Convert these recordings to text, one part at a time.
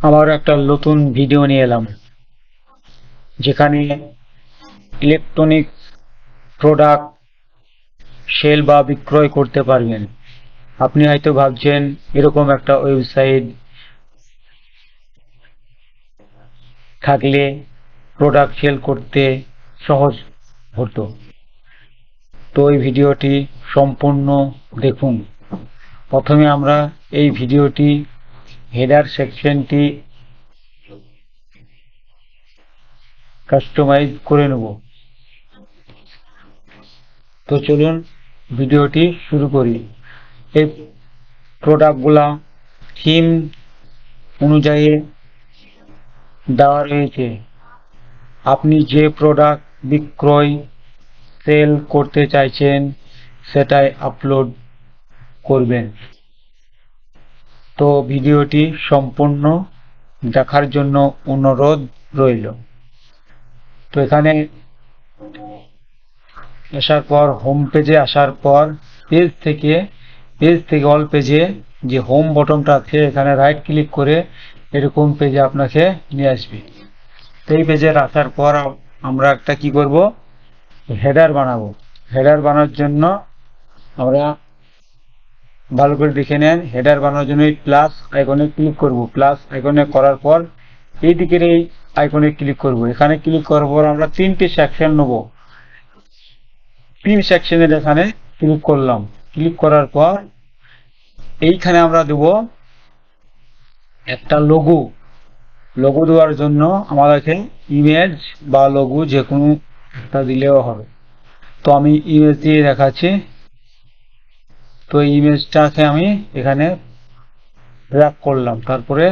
আবার একটা নতুন ভিডিও নিয়ে এলাম, যেখানে ইলেকট্রনিক প্রোডাক্ট সেল বা বিক্রয় করতে পারবেন। আপনি হয়তো ভাবছেন এরকম একটা ওয়েবসাইট থাকলে প্রোডাক্ট সেল করতে সহজ হতো। তো এই ভিডিওটি সম্পূর্ণ দেখুন। প্রথমে আমরা এই ভিডিওটি হেডার সেকশনটি কাস্টমাইজ করে নেব। তো চলুন ভিডিওটি শুরু করি। এই প্রোডাক্টগুলা থিম অনুযায়ী দেওয়া রয়েছে। আপনি যে প্রোডাক্ট বিক্রয় সেল করতে চাইছেন সেটাই আপলোড করবেন। তো ভিডিওটি সম্পূর্ণ দেখার জন্য অনুরোধ রইল। তো এখানে আসার পর হোম পেজে আসার পর পেজ থেকে অল পেজে যে হোম বটনটা আছে এখানে রাইট ক্লিক করে এরকম পেজে আপনাকে নিয়ে আসবে। তো এই পেজে আসার পর আমরা একটা কি করব, হেডার বানাবো। হেডার বানানোর জন্য আমরা ভালো করে দেখে নেন, হেডার বানানোর জন্য এই প্লাস আইকনে ক্লিক করব। প্লাস আইকনে করার পর এই দিকের এই আইকনে ক্লিক করব। এখানে ক্লিক করার পর আমরা তিনটি সেকশন নেব। তিন সেকশনের এখানে ক্লিক করলাম। ক্লিক করার পর এইখানে আমরা দেব একটা লোগো। লোগো দেওয়ার জন্য আমাদেরকে ইমেজ বা লোগো যে কোনো একটা দিলেও হবে। তো আমি ইমেজ দিয়ে দেখাচ্ছি। তো এই ইমেজটাকে আমি এখানে ড্র্যাগ করলাম। তারপরে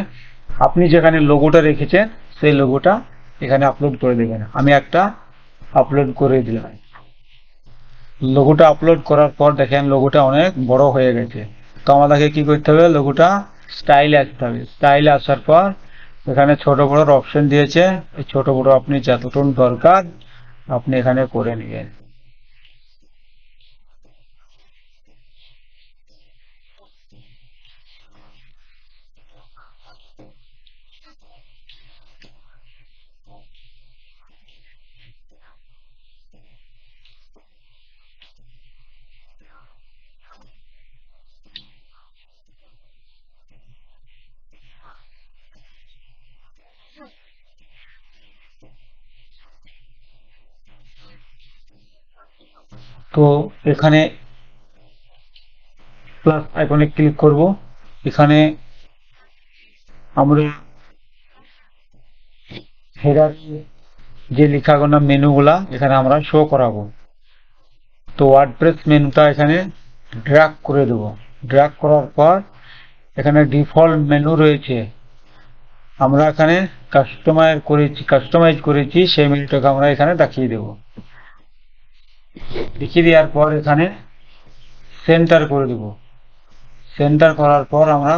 আপনি যেখানে লোগোটা রেখেছেন সেই লোগোটা এখানে আপলোড করে দেবেন। আমি একটা আপলোড করে দিলাম। লোগোটা আপলোড করার পর দেখেন লোগোটা অনেক বড় হয়ে গেছে। তো আমাদেরকে কি করতে হবে, লোগোটা স্টাইলে আসতে হবে। স্টাইলে আসার পর এখানে ছোট বড় অপশন দিয়েছে। এই ছোট বড় আপনি যতটুকু দরকার আপনি এখানে করে নেবেন। তো এখানে প্লাস আইকনে ক্লিক করব। এখানে আমরা হেডার যে লেখাগুলো মেনুগুলা এখানে আমরা শো করাবো। তো ওয়ার্ডপ্রেস মেনুটা এখানে ড্র্যাগ করে দেব। ড্র্যাগ করার পর এখানে ডিফল্ট মেনু রয়েছে, আমরা এখানে কাস্টমাইজ করেছি সেই মেনুটাকে আমরা এখানে দেখিয়ে দেব। দেখিয়ে দেওয়ার পর এখানে সেন্টার করে দেব। সেন্টার করার পর আমরা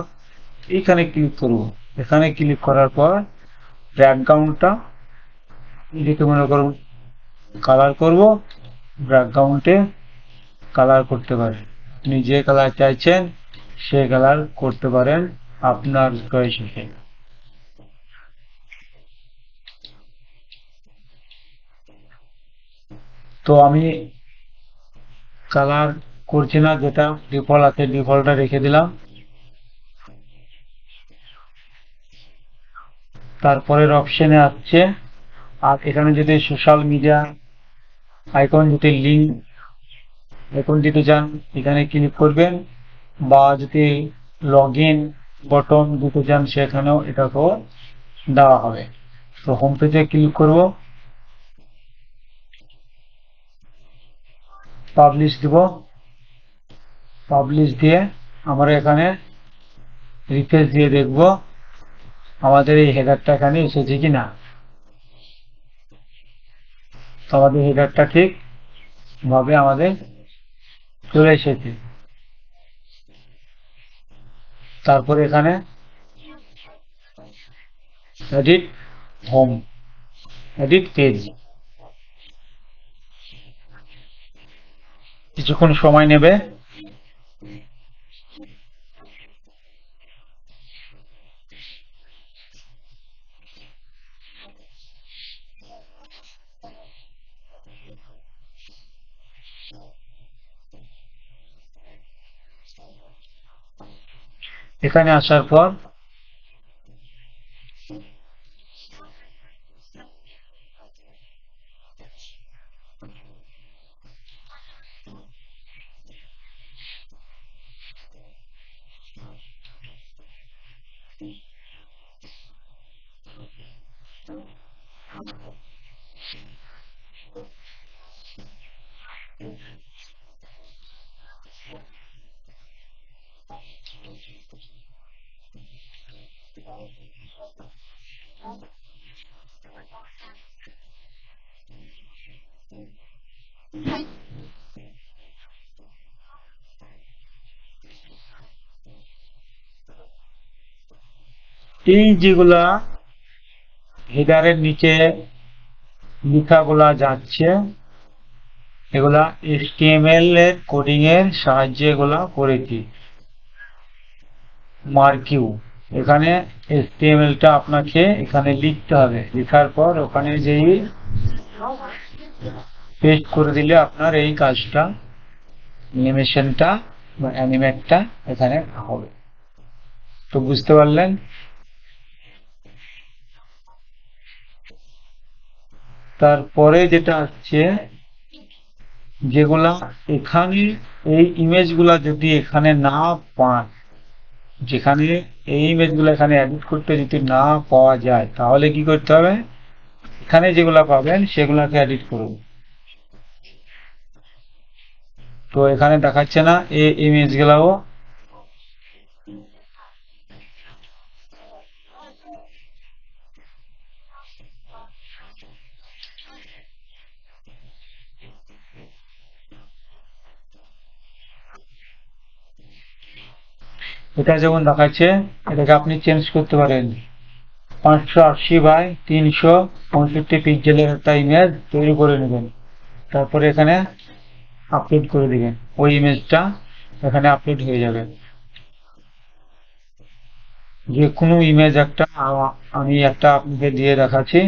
এইখানে ক্লিক করব। এখানে ক্লিক করার পর ব্যাকগ্রাউন্ডটা যেটা মনে করুন কালার করব, ব্যাকগ্রাউন্ডে কালার করতে পারেন। আপনি যে কালার চাইছেন সে কালার করতে পারেন আপনার চয়েসে। তো আমি কালার করছি না, যেটা ডিফল্ট আছে ডিফল্টটা রেখে দিলাম। তারপরের অপশনে আসছে, আর এখানে যদি সোশ্যাল মিডিয়া আইকন যদি লিঙ্ক আইকন দিতে চান এখানে ক্লিক করবেন, বা যদি লগ ইন বটন দিতে চান সেখানেও এটাকেও দেওয়া হবে। তো হোম পেজে ক্লিক করব, পাবলিশ দিব। পাবলিশ দিয়ে আমরা এখানে রিফ্রেশ দিয়ে দেখব আমাদের এই হেডারটা এখানে এসেছে কিনা। তো আমাদের হেডারটা ঠিক ভাবে আমাদের চলে এসেছে। তারপরে এখানে এডিট হোম, এডিট পেজ, কিছুক্ষণ সময় নেবে। এখানে আসার পর এই যেগুলা হেডারের নিচে লেখাগুলা যাচ্ছে, এগুলা HTML এর কোডিং এর সাহায্যে এগুলা করেছি। মার্কিউ, এখানে HTML টা আপনাকে এখানে লিখতে হবে, লেখার পর ওখানে যেই পেস্ট করে দিলে আপনার এই কাজটা, অ্যানিমেশনটা বা অ্যানিমেটটা এখানে হবে। তো বুঝতে পারলেন? তারপরে যেটা আসছে, যেগুলা এখানে এই ইমেজগুলা যদি এখানে না পান, যেখানে এই ইমেজগুলো এখানে এডিট করতে যদি না পাওয়া যায়, তাহলে কি করতে হবে? এখানে যেগুলা পাবেন সেগুলাকে এডিট করুন। তো এখানে দেখাচ্ছে না এই ইমেজগুলাও, এটা যেমন দেখাচ্ছে, এটাকে আপনি চেঞ্জ করতে পারেন। 580 বাই 365 পিক্সেলের একটা ইমেজ তৈরি করে নেবেন, তারপরে এখানে আপলোড করে দিবেন, ওই ইমেজটা এখানে আপলোড হয়ে যাবে। যে কোনো ইমেজ একটা, আমি একটা আপনাকে দিয়ে দেখাচ্ছি,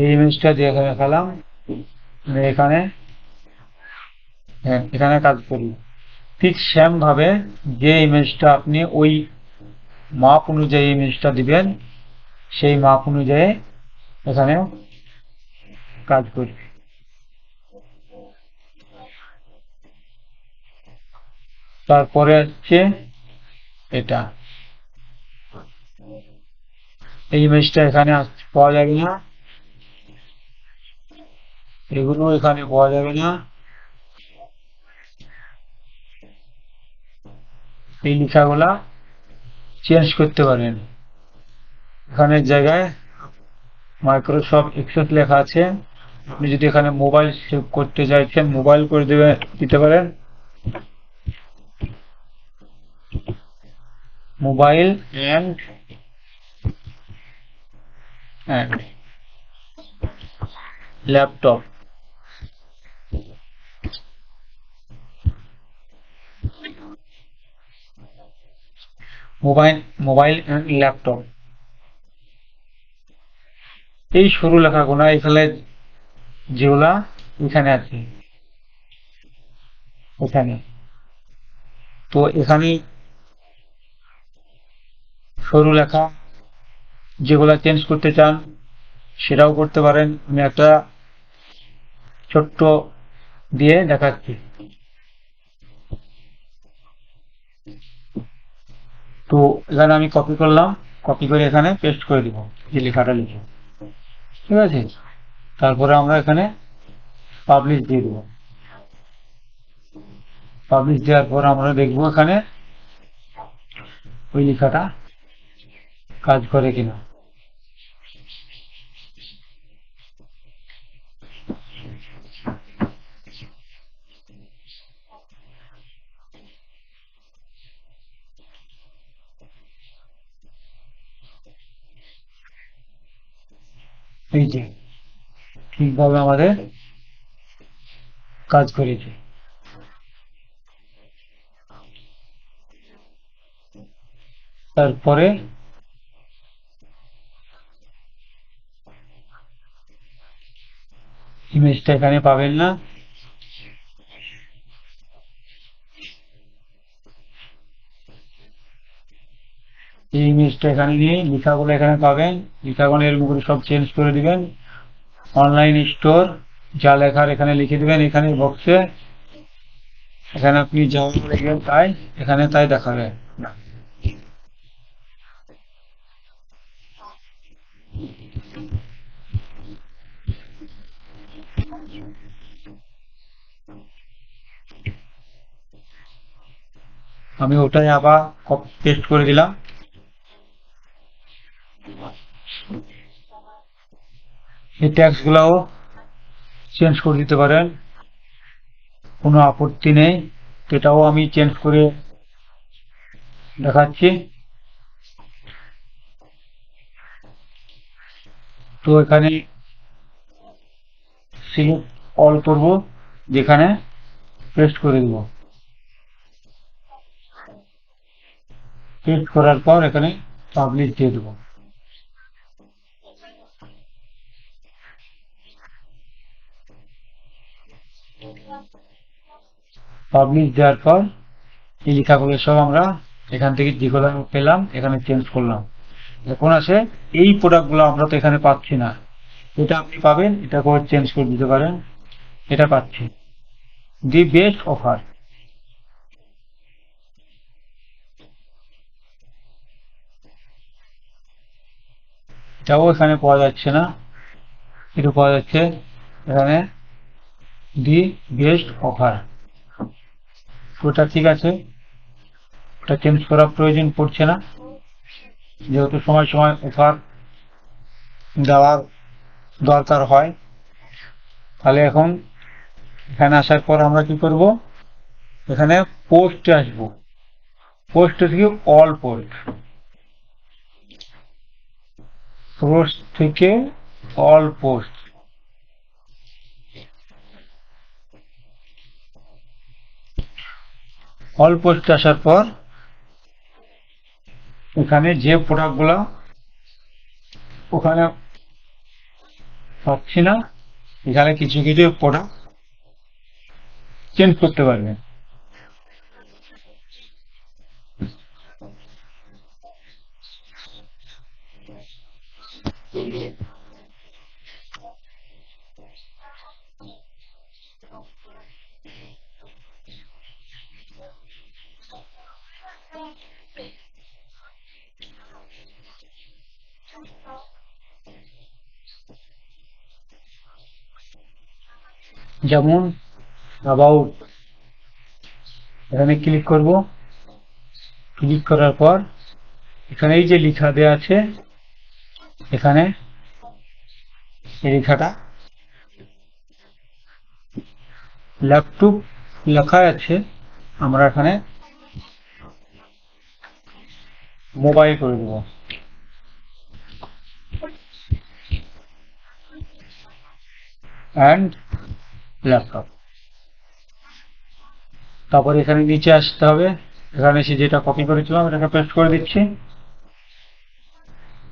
এই ইমেজটা দিয়ে দেখালাম। এখানে, হ্যাঁ, এখানে কাজ করি। ঠিক সেম ভাবে যে ইমেজটা আপনি ওই মাপ অনুযায়ী ইমেজটা দিবেন, সেই মাপ অনুযায়ী এখানে কাজ করি। তারপরে হচ্ছে এটা, এই ইমেজটা এখানে পাওয়া যাবে না, এগুলো এখানে পাওয়া যাবে না, এই লেখাগুলা চেঞ্জ করতে পারেন। এখানে জায়গায় মাইক্রোসফট এক্সেস লেখা আছে, আপনি যদি এখানে মোবাইল সেভ করতে চাইছেন, মোবাইল করে দিতে পারেন, mobile and laptop, mobile mobile and laptop, এই সরু লেখাগুলা এখানে যেগুলা এখানে আছে, এখানে। তো এখানে সরু লেখা যেগুলা চেঞ্জ করতে চান সেটাও করতে পারেন। আমি একটা ছোট্ট দিয়ে দেখাচ্ছি। তো এখানে আমি কপি করলাম, কপি করে এখানে পেস্ট করে দিব যে লেখাটা লিখে, ঠিক আছে? তারপরে আমরা এখানে পাবলিশ দিয়ে দেবো। পাবলিশ দেওয়ার পর আমরা দেখবো এখানে ওই লেখাটা কাজ করে কিনা। এই যে ঠিকভাবে আমাদের কাজ করেছে। তারপরে ইমেজটা এখানে পাবেন না, এই ইমেজটা এখানে নিয়ে লেখাগুলো এখানে পাবেন, লেখাগুলো এরকম করে সব চেঞ্জ করে দিবেন। অনলাইন স্টোর যা লেখার এখানে লিখে দিবেন, এখানে বক্সে এখানে আপনি যা লিখবেন তাই এখানে তাই দেখাবে। আমি ওটাই আবার পেস্ট করে দিলাম। এই ট্যাক্স গুলাও চেঞ্জ করে দিতে পারেন, কোনো আপত্তি নেই। এটাও আমি চেঞ্জ করে দেখাচ্ছি। তো এখানে সিলেক্ট অল করব, যেখানে পেস্ট করে দিব। পেস্ট করার পর এখানে পাবলিশ দিয়ে দেবো। পাবলিশ দেওয়ার পর এই লেখাগুলো সব আমরা এখান থেকে যেগুলো পেলাম এখানে চেঞ্জ করলাম। এখন আছে এই প্রোডাক্টগুলো আমরা তো এখানে পাচ্ছি না, এটা আপনি পাবেন, এটা করে চেঞ্জ করে দিতে পারেন। এটা পাচ্ছি, দি বেস্ট অফার। এটাও এখানে পাওয়া যাচ্ছে না, এটা পাওয়া যাচ্ছে এখানে দি বেস্ট অফার। ওটা ঠিক আছে, ওটা চেঞ্জ করার প্রয়োজন পড়ছে না, যেহেতু সময় সময় অফার দেওয়ার দরকার হয়। তাহলে এখন এখানে আসার পর আমরা কি করব, এখানে পোস্টে আসব। পোস্ট থেকে অল পোস্ট, পোস্ট থেকে অল পোস্ট। অল পোস্টে আসার পর এখানে যে প্রোডাক্টগুলো ওখানে পাচ্ছি না, এখানে কিছু কিছু প্রোডাক্ট চেঞ্জ করতে পারবেন। যেমন অ্যাবাউট, এখানে ক্লিক করব। ক্লিক করার পর এখানে এই যে লেখা দেওয়া আছে, এখানে এই লেখাটা ল্যাপটপ লেখা আছে, আমরা এখানে মোবাইল করে দেব। And laptop. তারপর এখানে নিচে আসতে হবে, এখানে এসে যেটা কপি করেছিলাম এটাকে পেস্ট করে দিচ্ছি।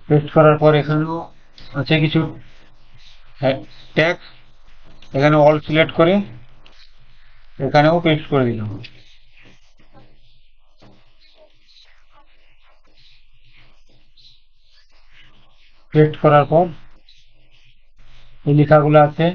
পেস্ট করার পর এখানেও আছে কিছু ট্যাক্স, এখানে অল সিলেক্ট করে এখানেও পেস্ট করে দিলাম। পেস্ট করার পর এই লেখাগুলো আছে,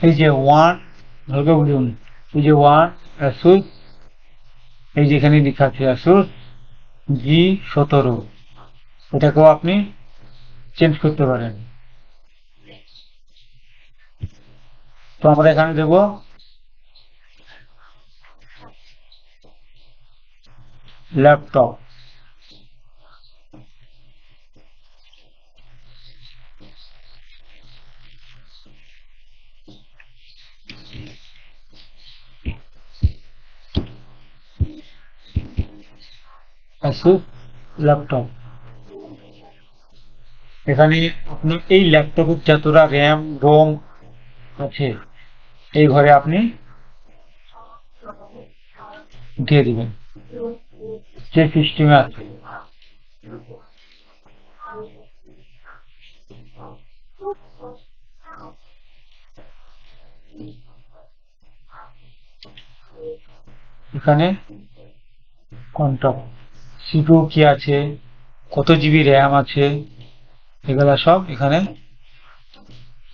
এই যে ওয়ান, ভালো বুঝুন, এই যে ওয়ান অ্যাসুস, এই যেখানে লেখা আছে অ্যাসুস G17, এটাকেও আপনি চেঞ্জ করতে পারেন। তো আমরা এখানে দেব ল্যাপটপ। Asus laptop. এখানে আপনি এই ল্যাপটপের যতটা র্যাম রোম আছে এই ঘরে আপনি দিয়ে দিবেন, যে সিস্টেমে আছে। এখানে কন্ট্যাক্ট, সিপিইউ কি আছে, কত জিবি র্যাম আছে, এগুলা সব এখানে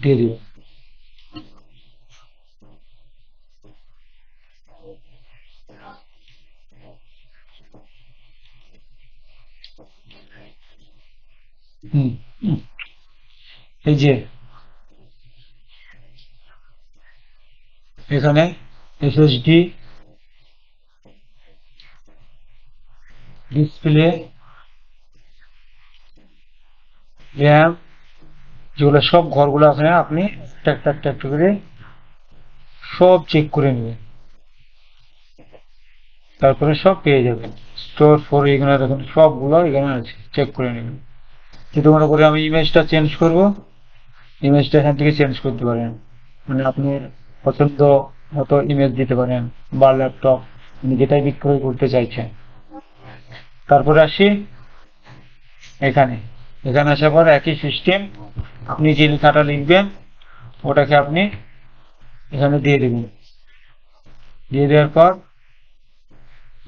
দিয়ে দিবে। হুম, এই যে এখানে এসএসডি, ডিসপ্লে, র্যাম, যেগুলো সব ঘরগুলো এখানে আপনি একটা একটা একটা একটা করে সব চেক করে নেবেন, তারপরে সব পেয়ে যাবেন। স্টোর ফর এগুলো দেখুন সবগুলো এখানে আছে, চেক করে নেবেন। যদি মনে করে আমি ইমেজটা চেঞ্জ করব, ইমেজটা এখান থেকে চেঞ্জ করতে পারেন, মানে আপনি পছন্দ মতো ইমেজ দিতে পারেন, বা ল্যাপটপ যেটাই বিক্রয় করতে চাইছেন। তারপরে আসি এখানে, এখানে আসার পর একই সিস্টেম, আপনি যে লেখাটা লিখবেন ওটাকে আপনি এখানে দিয়ে দেবেন। দিয়ে দেওয়ার পর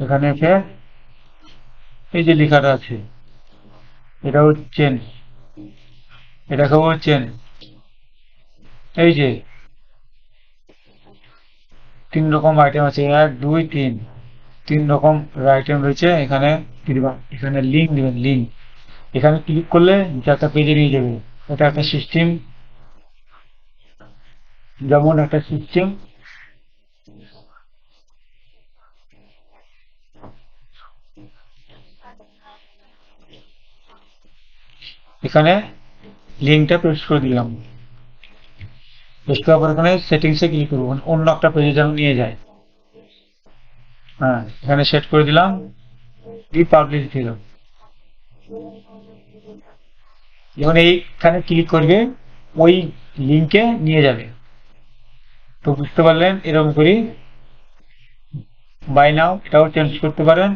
এখানে এসে এই যে লেখাটা আছে এটাও চেঞ্জ, এটাকেও চেঞ্জ। এই যে তিন রকম আইটেম আছে, এক দুই তিন, তিন রকম আইটেম রয়েছে। এখানে কি দিবেন, এখানে লিঙ্ক দিবেন, লিঙ্ক এখানে ক্লিক করলে যে একটা পেজে নিয়ে যাবে। এটা একটা সিস্টেম, যেমন একটা সিস্টেম, এখানে লিঙ্কটা পেস্ট করে দিলাম। পেস্ট করার পর এখানে সেটিংসে ক্লিক করবো, অন্য একটা পেজে যেন নিয়ে যায়। হ্যাঁ, এখানে সেট করে দিলাম, দিয়ে পাবলিশ দিলাম। যখন এইখানে ক্লিক করবে ওই লিঙ্কে নিয়ে যাবে। তো বুঝতে পারলেন, এরকম করি বাই নাও এটাও চেঞ্জ করতে পারেন।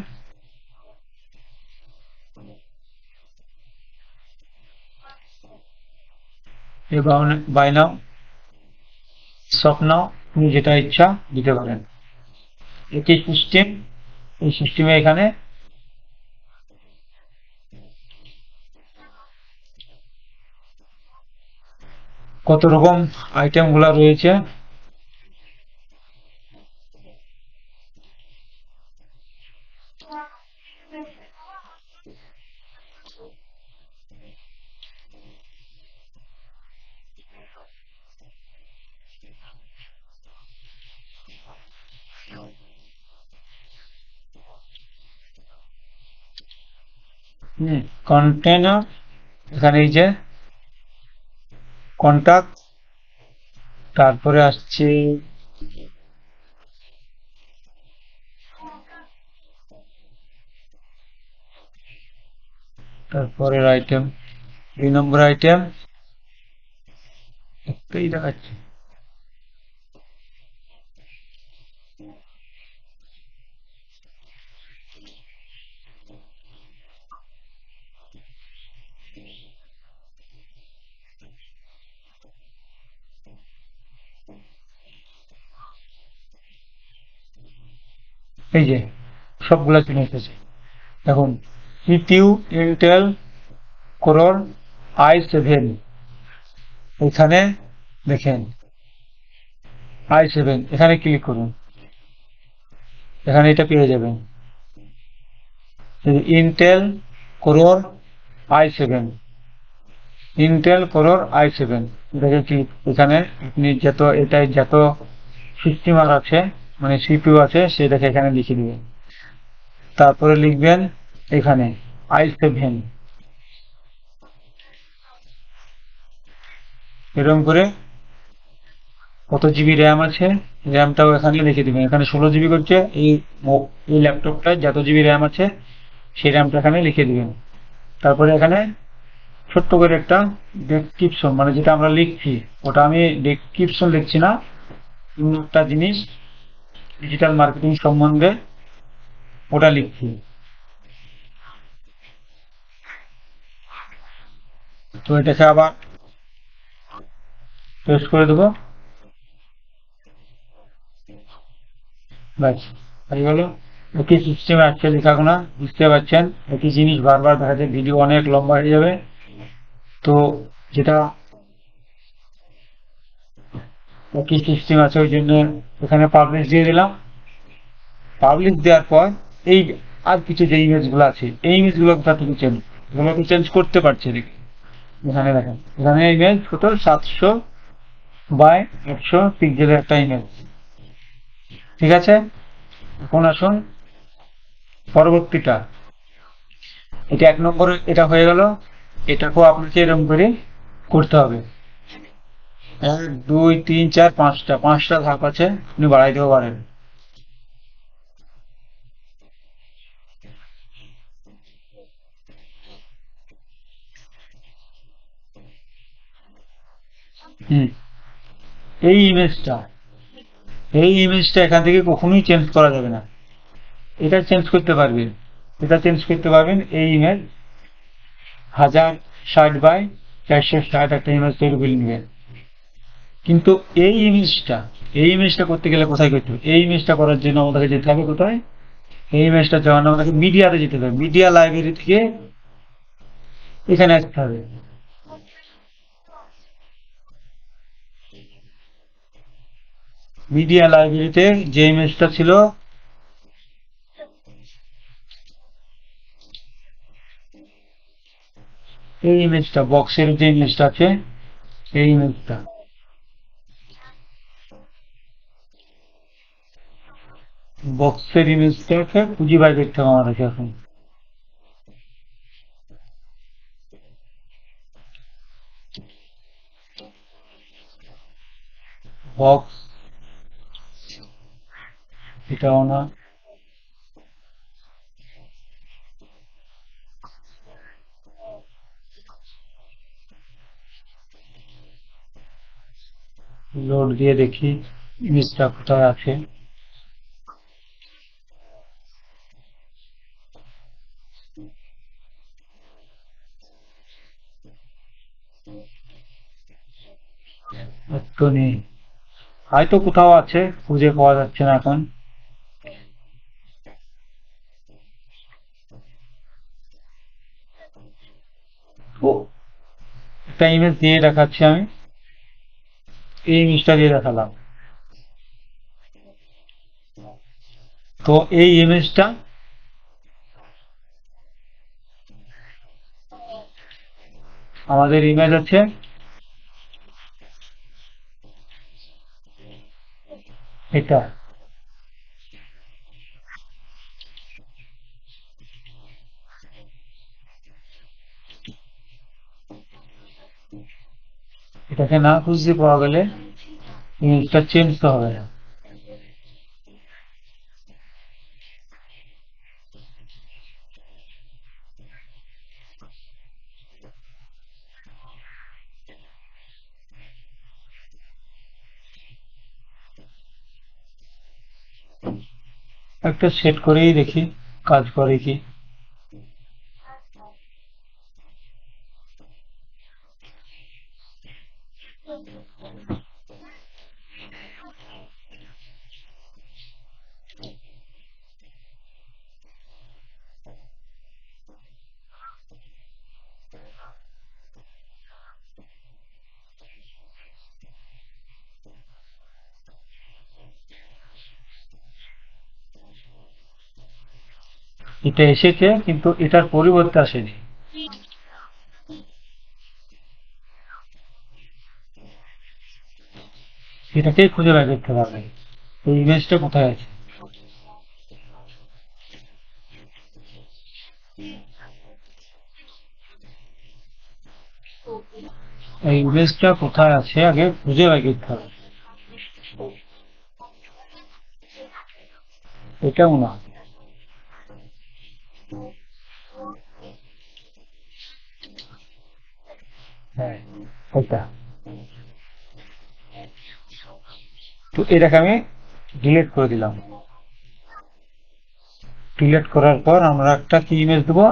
এবং বাই নাও, শপ নাও, আপনি যেটা ইচ্ছা দিতে পারেন। একই সিস্টেম, এই সিস্টেমে এখানে কত রকম আইটেম গুলা রয়েছে। কন্টেনার, এখানে এই যে কন্টাক্ট, তারপরে আসছে তারপরের আইটেম, 2 নম্বর আইটেম, একটাই দেখাচ্ছে। এই যে সবগুলা চলে এসেছে। এখন সিপিইউ ইন্টেল কোরর i7, এখানে দেখেন i7, এখানে ক্লিক করুন, এখানে এটা পেয়ে যাবেন ইন্টেল কোরর i7, ইন্টেল কোরর i7। দেখে কি এখানে আপনি যত এটাই যত সিস্টেম আছে, মানে সিপিইউ আছে সেটাকে এখানে লিখে দিবেন। তারপরে লিখবেন এখানে i7, এরকম করে কত জিবি র্যাম আছে, র্যামটাও এখানে লিখে দিবেন। এখানে 16 জিবি করছে, এই ল্যাপটপটায় যত জিবি র্যাম আছে সেই র্যামটা এখানে লিখে দিবেন। তারপরে এখানে ছোট্ট করে একটা ডেসক্রিপশন, মানে যেটা আমরা লিখছি ওটা আমি ডেসক্রিপশন লিখছি না, অন্য একটা জিনিস ডিজিটাল মার্কেটিং সম্বন্ধে ওটা লিখছি। তো এটাকে আবার পেস্ট করে দেবো, ব্যাস। হয়ে গেল। একই সিস্টেমে আজকে লেখাগুলো বুঝতে পারছেন, একই জিনিস বারবার দেখাচ্ছে, ভিডিও অনেক লম্বা হয়ে যাবে। তো যেটা একই সিস্টেম আছে ওই জন্য এখানে পাবলিশ দিয়ে দিলাম। পাবলিশ দেওয়ার পর এই আর কিছু যে ইমেজগুলো আছে এই ইমেজগুলো কোথা থেকে চেঞ্জ, এগুলো তো চেঞ্জ করতে পারছে দেখি। এখানে দেখেন, এখানে ইমেজ কত 700 বাই 100 পিক্সেলের একটা ইমেজ। ঠিক আছে, এখন আসুন পরবর্তীটা। এটা 1 নম্বরে এটা হয়ে গেল। এটাকেও আপনাকে এরকম করে করতে হবে। 1 2 3 4 5টা ধাপ আছে, আপনি বাড়াইতেও পারেন। হুম, এই ইমেজটা এই ইমেজটা এখান থেকে কখনোই চেঞ্জ করা যাবে না। এটা চেঞ্জ করতে পারবেন, এটা চেঞ্জ করতে পারবেন। এই ইমেজ 1060 বাই 460 একটা ইমেজ তৈরি করে নেবেন। কিন্তু এই ইমেজটা করতে গেলে কোথায় করতে হবে? এই ইমেজটা করার জন্য আমাদেরকে যেতে হবে কোথায়? এই ইমেজটার জন্য আমাদেরকে মিডিয়াতে যেতে হবে, মিডিয়া লাইব্রেরি থেকে এখানে আসতে হবে। মিডিয়া লাইব্রেরিতে যে ইমেজটা ছিল, এই ইমেজটা বক্সের যে ইমেজটা আছে, এই ইমেজটা বক্সের ইমেজটাকে খুঁজে বাই করতে হবে আমাদেরকে এখন। বক্স, এটাও না, লোড দিয়ে দেখি ইমেজটা কোথায় আছে। তো নেই, হয়তো কোথাও আছে, খুঁজে পাওয়া যাচ্ছে না এখন। ও, একটা ইমেজ দিয়ে দেখাচ্ছি আমি, এই ইমেজটা দিয়ে দেখালাম। তো এই ইমেজটা আমাদের ইমেজ আছে এটা। এটাকে না খুঁজে পাওয়া গেলে ইমেজটা চেঞ্জ তো হবে না। একটা সেট করেই দেখি কাজ করে কি। এটা এসেছে কিন্তু এটার পরিবর্তে আসেনি। এটাকেই খুঁজে বের করতে পারবে এই ইমেজটা কোথায় আছে। এই ইমেজটা কোথায় আছে আগে খুঁজে বের করতে হবে। এটাও না। হ্যাঁ, এটা। তো এটাকে আমি ডিলিট করে দিলাম। ডিলিট করার পর আমরা একটা কি ইমেজ দেবো?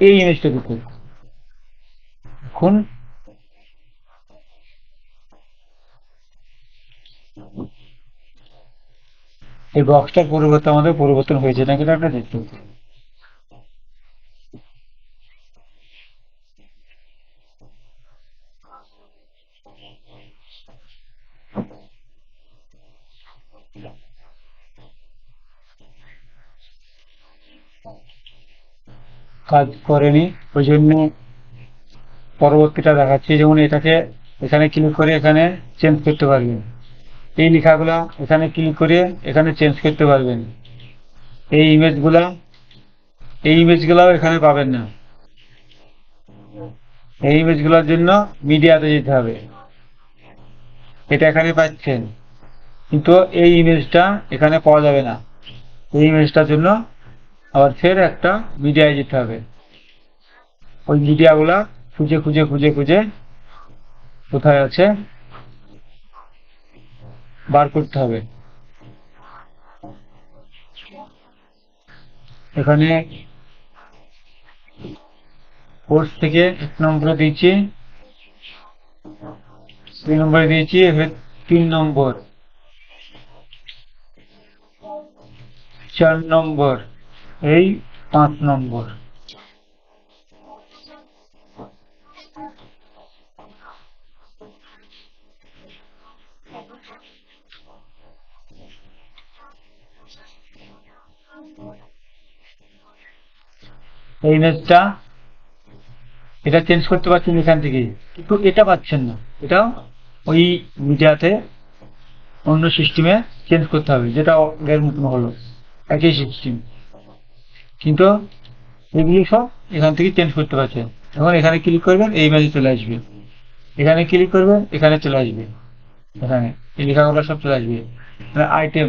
এই ইমেজটা দিতে। এখন এই বক্সটার পরিবর্তে আমাদের পরিবর্তন হয়েছে নাকি এটা একটা দেখতে হবে। কাজ করেনি, ওই জন্য পরবর্তীটা দেখাচ্ছি। যেমন এটাকে এখানে ক্লিক করে এখানে চেঞ্জ করতে পারবেন, এই লেখাগুলা এখানে ক্লিক করে এখানে চেঞ্জ করতে পারবেন। এই ইমেজগুলা এই ইমেজগুলাও এখানে পাবেন না। এই ইমেজগুলোর জন্য মিডিয়াতে যেতে হবে। এটা এখানে পাচ্ছেন, কিন্তু এই ইমেজটা এখানে পাওয়া যাবে না। এই ইমেজটার জন্য আবার ফের একটা মিডিয়ায় যেতে হবে। ওই মিডিয়াগুলা খুঁজে খুঁজে খুঁজে খুঁজে কোথায় আছে বার করতে হবে। এখানে কোর্স থেকে 1 নম্বরে দিয়েছি, 2 নম্বরে দিয়েছি, এখানে 3 নম্বর, 4 নম্বর, এই 5 নম্বর। এই ইমেজটা এটা চেঞ্জ করতে পারছেন এখান থেকে, কিন্তু এটা পাচ্ছেন না। এটা ওই মিডিয়াতে অন্য সিস্টেমে চেঞ্জ করতে হবে, যেটা আগের মতন হলো একই সিস্টেম, কিন্তু এগুলি সব এখান থেকে চেঞ্জ করতে পারছেন। এখন এখানে ক্লিক করবেন, এই ইমেজে চলে আসবে। এখানে ক্লিক করবেন, এখানে চলে আসবে। এখানে এই লেখাগুলো সব চলে আসবে। আইটেম,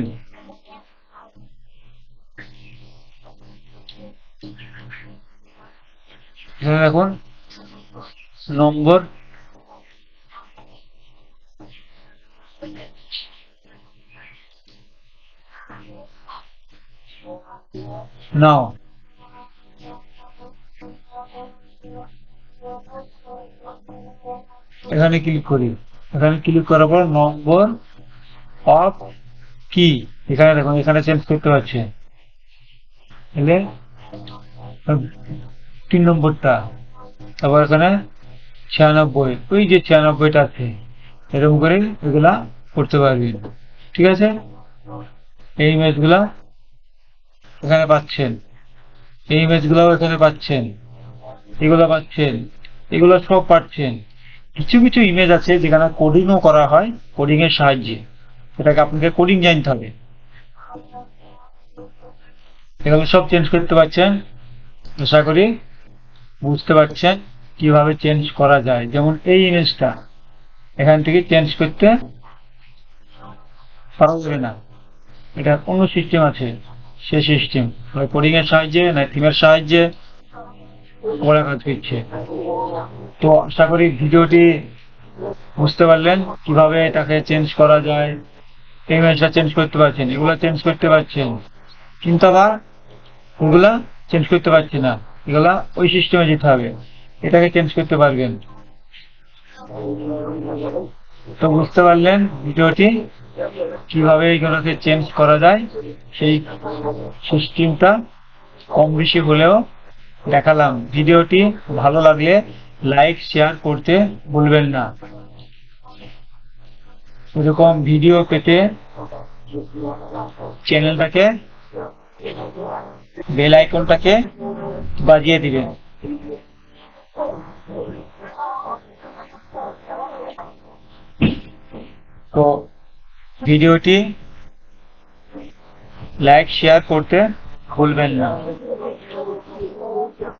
এখানে দেখুন নম্বর, নাও এখানে ক্লিক করি। এখানে ক্লিক করার পর নম্বর অফ কি, এখানে দেখুন এখানে চেঞ্জ করতে পারছে। এলে 3 নম্বরটা, তারপর এখানে 96, ওই যে 96টা আছে, এরকম করে এগুলা করতে পারবেন। ঠিক আছে, এই ইমেজগুলা এখানে পাচ্ছেন, এই ইমেজগুলাও এখানে পাচ্ছেন, এগুলো পাচ্ছেন, এগুলো সব পাচ্ছেন। কিছু কিছু ইমেজ আছে যেখানে কোডিংও করা হয়, কোডিং এর সাহায্যে। এটাকে আপনাকে কোডিং জানতে হবে। এগুলো সব চেঞ্জ করতে পারছেন। আশা করি বুঝতে পারছেন কিভাবে চেঞ্জ করা যায়। যেমন এই ইমেজটা এখান থেকে চেঞ্জ করতে পারা যাবে না, এটা অন্য সিস্টেম আছে, সে সিস্টেম কোডিং এর সাহায্যে না থিমের সাহায্যে ওরা কাজ করছে। তো আশা করি ভিডিওটি বুঝতে পারলেন কিভাবে এটাকে চেঞ্জ করা যায়। এই ইমেজটা চেঞ্জ করতে পারছেন, এগুলা চেঞ্জ করতে পারছেন, কিন্তু আবার ওগুলা চেঞ্জ করতে পারছি না। এগুলা ওই সিস্টেমে যেতে হবে, এটাকে চেঞ্জ করতে পারবেন। তো বুঝতে পারলেন ভিডিওটি কিভাবে এগুলোকে চেঞ্জ করা যায়, সেই সিস্টেমটা কম বেশি হলেও দেখালাম। ভিডিওটি ভালো লাগলে লাইক শেয়ার করতে ভুলবেন না। এরকম ভিডিও পেতে চ্যানেলটাকে বেল আইকনটাকে বাজিয়ে দিবেন। তো ভিডিওটি লাইক শেয়ার করতে ভুলবেন না।